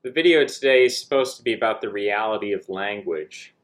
The video today is supposed to be about the reality of language.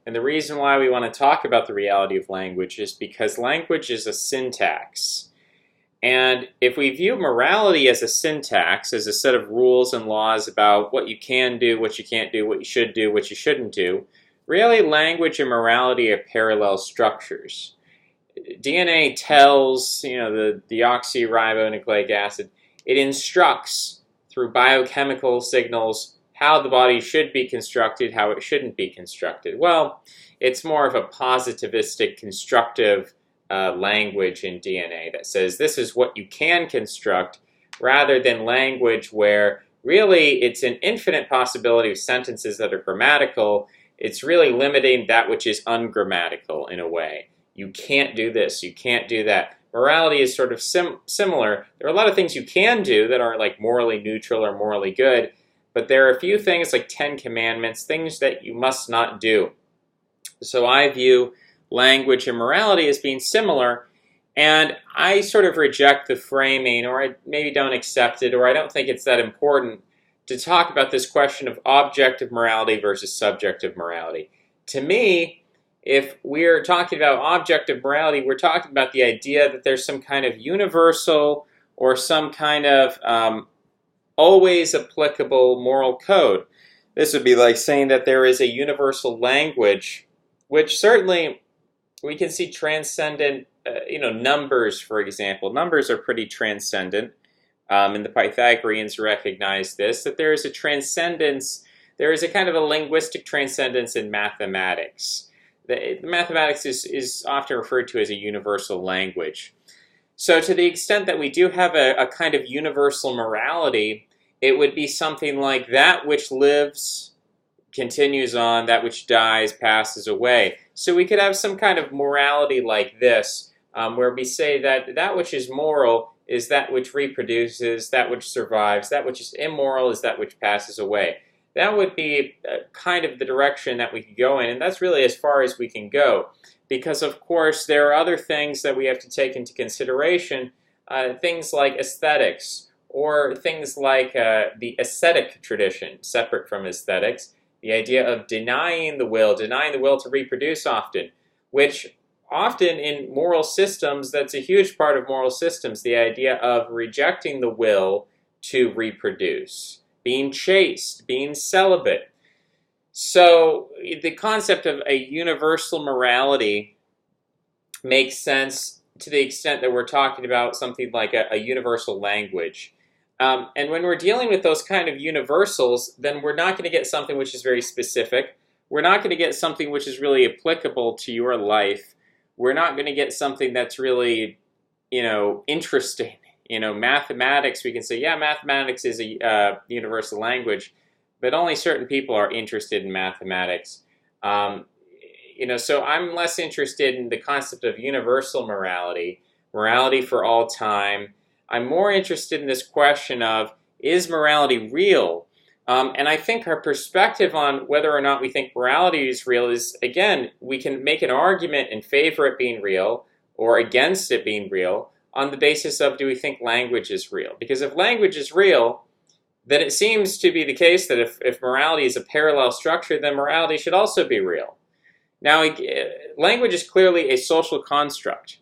And the reason why we want to talk about the reality of language is because language is a syntax. And if we view morality as a syntax, as a set of rules and laws about what you can do, what you can't do, what you should do, what you shouldn't do, really language and morality are parallel structures. DNA tells, the deoxyribonucleic acid, it instructs through biochemical signals how the body should be constructed, how it shouldn't be constructed. Well, it's more of a positivistic, constructive language in DNA that says this is what you can construct, rather than language where really it's an infinite possibility of sentences that are grammatical. It's really limiting that which is ungrammatical in a way. You can't do this, you can't do that. Morality is sort of similar. There are a lot of things you can do that are like morally neutral or morally good, but there are a few things like 10 commandments, things that you must not do. So I view language and morality as being similar, and I sort of reject the framing, or I maybe don't accept it, or I don't think it's that important to talk about this question of objective morality versus subjective morality. To me, if we're talking about objective morality, we're talking about the idea that there's some kind of universal or some kind of always applicable moral code. This would be like saying that there is a universal language, which certainly we can see transcendent, numbers, for example. Numbers are pretty transcendent, and the Pythagoreans recognize this, that there is a transcendence, there is a kind of a linguistic transcendence in mathematics. The mathematics is often referred to as a universal language. So to the extent that we do have a kind of universal morality, it would be something like that which lives continues on, that which dies passes away. So we could have some kind of morality like this, where we say that that which is moral is that which reproduces, that which survives, that which is immoral is that which passes away. That would be kind of the direction that we could go in, and that's really as far as we can go. Because, of course, there are other things that we have to take into consideration, things like aesthetics, or things like the ascetic tradition, separate from aesthetics, the idea of denying the will to reproduce often, which often in moral systems, that's a huge part of moral systems, the idea of rejecting the will to reproduce, being chaste, being celibate. So the concept of a universal morality makes sense to the extent that we're talking about something like a universal language. And when we're dealing with those kind of universals, then we're not going to get something which is very specific. We're not going to get something which is really applicable to your life. We're not going to get something that's really, interesting. Mathematics, we can say, yeah, mathematics is a universal language, but only certain people are interested in mathematics. So I'm less interested in the concept of universal morality, morality for all time. I'm more interested in this question of, is morality real? And I think our perspective on whether or not we think morality is real is, again, we can make an argument in favor of it being real or against it being real on the basis of, do we think language is real? Because if language is real, then it seems to be the case that if morality is a parallel structure, then morality should also be real. Now, language is clearly a social construct.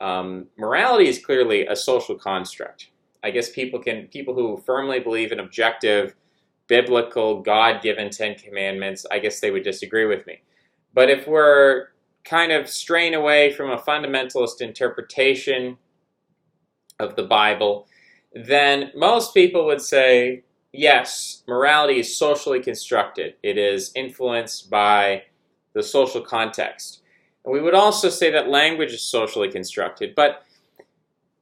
Morality is clearly a social construct. I guess people who firmly believe in objective, biblical, God-given 10 commandments, I guess they would disagree with me. But if we're kind of straying away from a fundamentalist interpretation of the Bible, then most people would say, yes, morality is socially constructed. It is influenced by the social context. And we would also say that language is socially constructed. But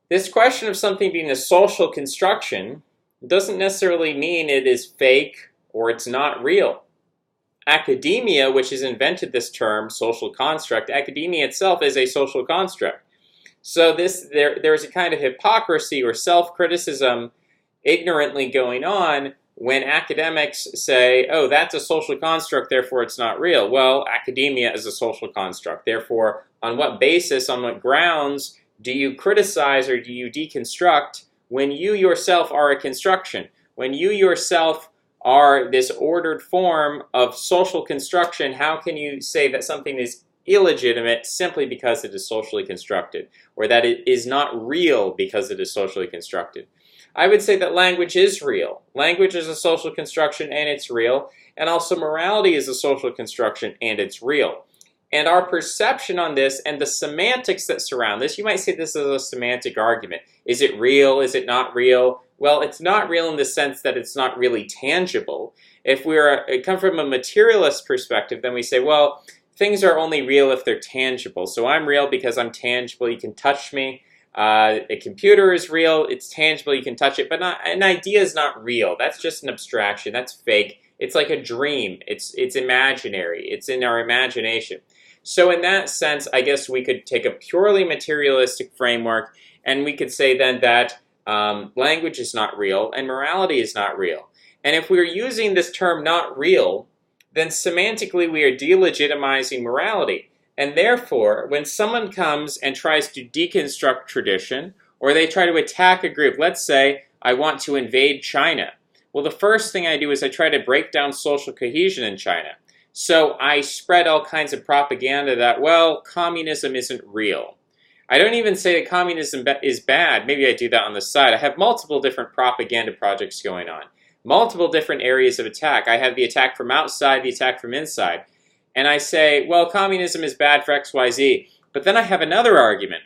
this question of something being a social construction doesn't necessarily mean it is fake or it's not real. Academia, which has invented this term, social construct, academia itself is a social construct. So there's a kind of hypocrisy or self-criticism ignorantly going on when academics say, oh, that's a social construct, therefore it's not real. Well, academia is a social construct. Therefore, on what basis, on what grounds do you criticize or do you deconstruct when you yourself are a construction? When you yourself are this ordered form of social construction, how can you say that something is illegitimate simply because it is socially constructed, or that it is not real because it is socially constructed? I would say that language is real. Language is a social construction and it's real, and also morality is a social construction and it's real. And our perception on this and the semantics that surround this, you might say this is a semantic argument. Is it real? Is it not real? Well, it's not real in the sense that it's not really tangible. If we come from a materialist perspective, then we say, well, things are only real if they're tangible. So I'm real because I'm tangible. You can touch me. A computer is real. It's tangible. You can touch it. But an idea is not real. That's just an abstraction. That's fake. It's like a dream. It's imaginary. It's in our imagination. So in that sense, I guess we could take a purely materialistic framework and we could say then that language is not real and morality is not real. And if we're using this term not real, then semantically we are delegitimizing morality. And therefore, when someone comes and tries to deconstruct tradition, or they try to attack a group, let's say I want to invade China. Well, the first thing I do is I try to break down social cohesion in China. So I spread all kinds of propaganda that, well, communism isn't real. I don't even say that communism is bad. Maybe I do that on the side. I have multiple different propaganda projects going on. Multiple different areas of attack. I have the attack from outside, the attack from inside. And I say, well, communism is bad for XYZ. But then I have another argument,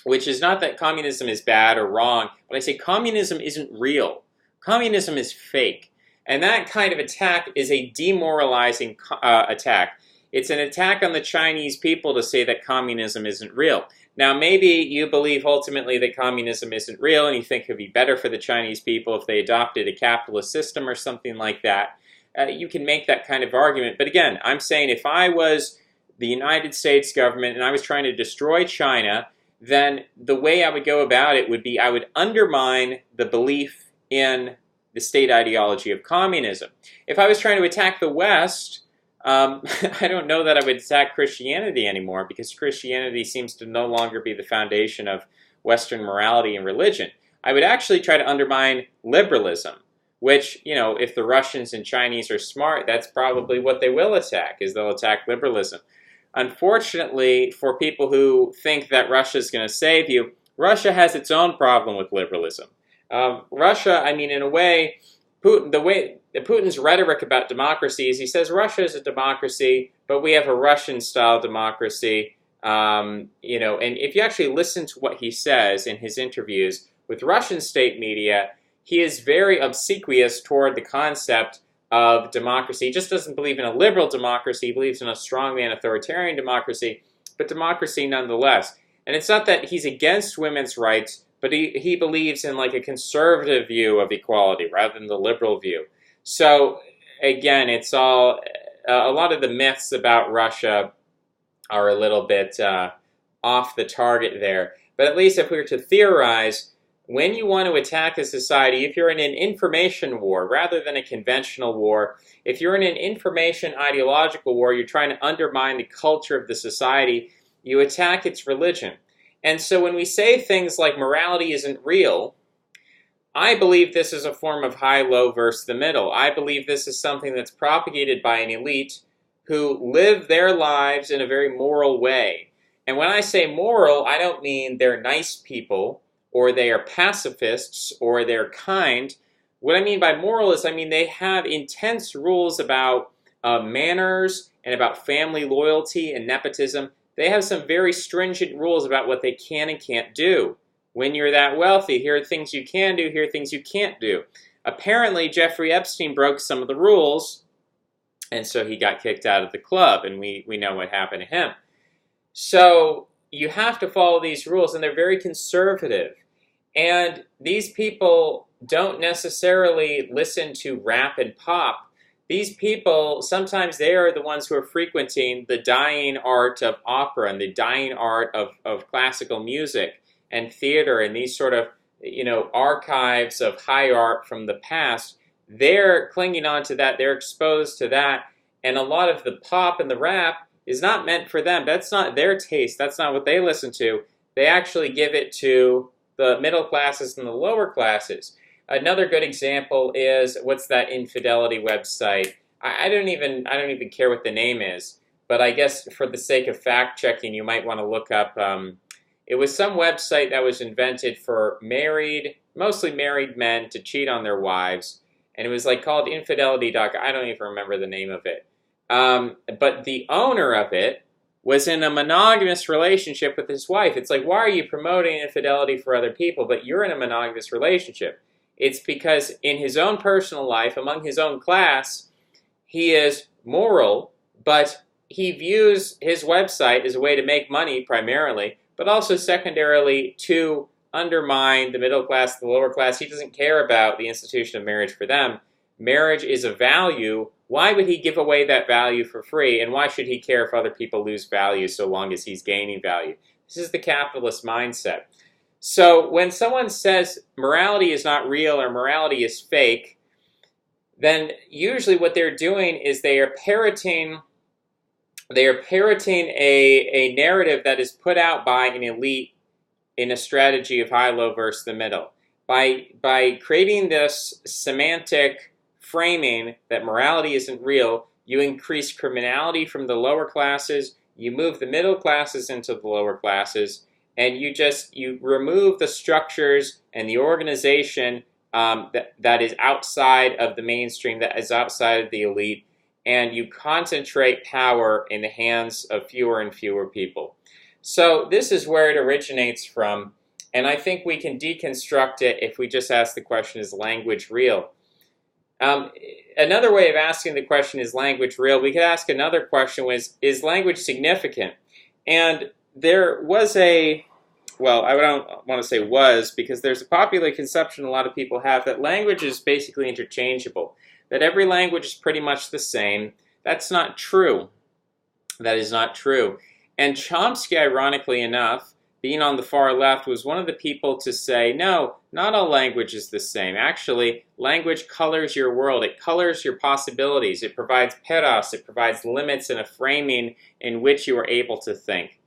which is not that communism is bad or wrong, but I say communism isn't real. Communism is fake. And that kind of attack is a demoralizing attack. It's an attack on the Chinese people to say that communism isn't real. Now, maybe you believe ultimately that communism isn't real and you think it would be better for the Chinese people if they adopted a capitalist system or something like that. You can make that kind of argument. But again, I'm saying if I was the United States government and I was trying to destroy China, then the way I would go about it would be I would undermine the belief in the state ideology of communism. If I was trying to attack the West, I don't know that I would attack Christianity anymore, because Christianity seems to no longer be the foundation of Western morality and religion. I would actually try to undermine liberalism, which, you know, if the Russians and Chinese are smart, that's probably what they will attack, is they'll attack liberalism. Unfortunately, for people who think that Russia is going to save you, Russia has its own problem with liberalism. Russia, I mean, in a way, Putin's rhetoric about democracy is he says Russia is a democracy, but we have a Russian-style democracy. And if you actually listen to what he says in his interviews with Russian state media, he is very obsequious toward the concept of democracy. He just doesn't believe in a liberal democracy. He believes in a strongman authoritarian democracy, but democracy nonetheless. And it's not that he's against women's rights, but he believes in like a conservative view of equality rather than the liberal view. So again, it's all, a lot of the myths about Russia are a little bit off the target there. But at least if we were to theorize, when you want to attack a society, if you're in an information war rather than a conventional war, if you're in an information ideological war, you're trying to undermine the culture of the society, you attack its religion. And so when we say things like morality isn't real, I believe this is a form of high-low versus the middle. I believe this is something that's propagated by an elite who live their lives in a very moral way. And when I say moral, I don't mean they're nice people, or they are pacifists, or they're kind. What I mean by moral is, I mean they have intense rules about manners and about family loyalty and nepotism. They have some very stringent rules about what they can and can't do. When you're that wealthy, here are things you can do, here are things you can't do. Apparently, Jeffrey Epstein broke some of the rules, and so he got kicked out of the club, and we know what happened to him. So you have to follow these rules, and they're very conservative. And these people don't necessarily listen to rap and pop. These people, sometimes they are the ones who are frequenting the dying art of opera and the dying art of classical music and theater and these sort of, archives of high art from the past. They're clinging on to that. They're exposed to that. And a lot of the pop and the rap is not meant for them. That's not their taste. That's not what they listen to. They actually give it to the middle classes and the lower classes. Another good example is, what's that infidelity website? I don't even care what the name is, but I guess for the sake of fact checking, you might want to look up. It was some website that was invented for mostly married men to cheat on their wives, and it was like called infidelity.com. I don't even remember the name of it. But the owner of it was in a monogamous relationship with his wife. It's like, why are you promoting infidelity for other people, but you're in a monogamous relationship? It's because in his own personal life, among his own class, he is moral, but he views his website as a way to make money primarily, but also secondarily to undermine the middle class, the lower class. He doesn't care about the institution of marriage for them. Marriage is a value. Why would he give away that value for free? And why should he care if other people lose value so long as he's gaining value? This is the capitalist mindset. So when someone says morality is not real or morality is fake, then usually what they're doing is they are parroting a narrative that is put out by an elite in a strategy of high-low versus the middle. By creating this semantic framing that morality isn't real, you increase criminality from the lower classes, you move the middle classes into the lower classes, and you remove the structures and the organization that is outside of the mainstream, that is outside of the elite, and you concentrate power in the hands of fewer and fewer people. So this is where it originates from, and I think we can deconstruct it if we just ask the question, is language real? Another way of asking the question, is language real? We could ask another question, is language significant? And there was well, I don't want to say was, because there's a popular conception a lot of people have that language is basically interchangeable, that every language is pretty much the same. That's not true. That is not true. And Chomsky, ironically enough, being on the far left, was one of the people to say, no, not all language is the same. Actually, language colors your world. It colors your possibilities. It provides peros. It provides limits and a framing in which you are able to think.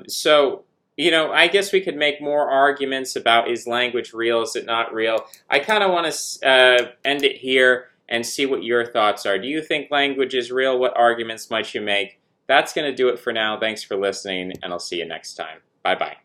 So, I guess we could make more arguments about, is language real, is it not real? I kind of want to end it here and see what your thoughts are. Do you think language is real? What arguments might you make? That's going to do it for now. Thanks for listening, and I'll see you next time. Bye-bye.